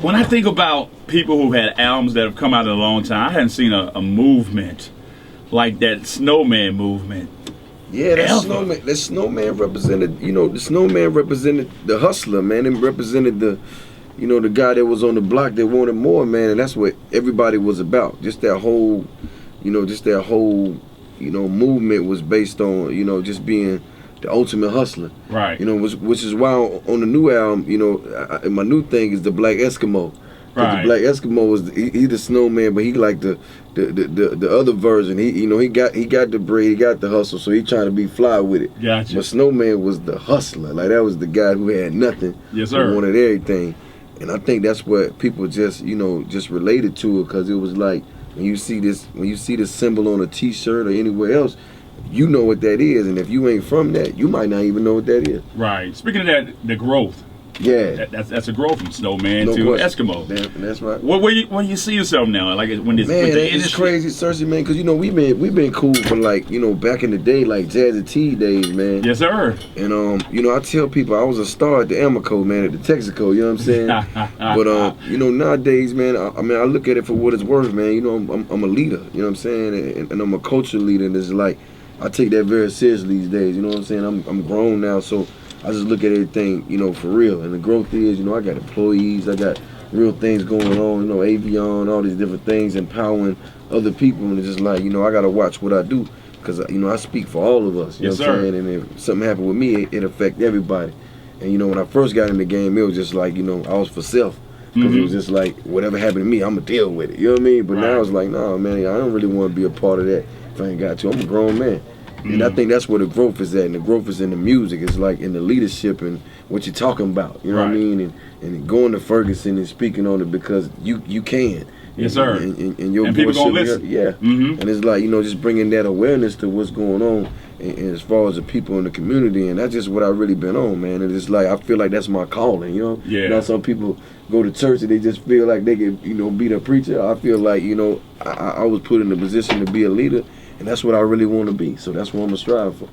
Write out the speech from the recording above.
when I think about people who had albums that have come out in a long time, I hadn't seen a movement like that Snowman movement. Yeah, that snowman represented, the snowman represented the hustler, man. It represented the guy that was on the block that wanted more, man, and that's what everybody was about. Just that whole, movement was based on, just being the ultimate hustler. Right. Which is why on the new album, my new thing is the Black Eskimo. Right. The Black Eskimo is he the snowman, but he like the other version. He got the bread, he got the hustle, so he trying to be fly with it. Gotcha. But Snowman was the hustler. Like that was the guy who had nothing. Yes, sir. Who wanted everything. And I think that's what people just related to it, because it was like when you see this symbol on a T-shirt or anywhere else, you know what that is, and if you ain't from that, you might not even know what that is. Right. Speaking of that, the growth. Yeah. That's a growth from Snowman to question. Eskimo. That's right. Where you see yourself now? Like when this man, with the it's industry? crazy, Cersei, man, because we've been cool for back in the day, like J.E.E.Z.Y days, man. Yes, sir. And I tell people I was a star at the Amoco, man, at the Texaco. You know what I'm saying? But nowadays, man, I look at it for what it's worth, man. I'm a leader. You know what I'm saying? And I'm a culture leader, and it's like I take that very seriously these days. You know what I'm saying? I'm grown now, so I just look at everything, for real. And the growth is, I got employees, I got real things going on, Avion, all these different things, empowering other people. And it's just like, I got to watch what I do, because, I speak for all of us. You know what I'm saying? And if something happened with me, it affect everybody. And, when I first got in the game, it was just like, I was for self. Because it was just like, whatever happened to me, I'm going to deal with it. You know what I mean? But now it's like, nah, man, I don't really want to be a part of that if I ain't got to. I'm a grown man. And I think that's where the growth is at, and the growth is in the music. It's like in the leadership and what you're talking about. You know what I mean? And going to Ferguson and speaking on it because you can. Yes, sir. And your and people gonna listen. Yeah. And it's like, just bringing that awareness to what's going on, and as far as the people in the community, and that's just what I really been on, man. And it's like I feel like that's my calling. Yeah. Now some people go to church and they just feel like they can be the preacher. I feel like I was put in a position to be a leader. And that's what I really want to be. So that's what I'm going to strive for.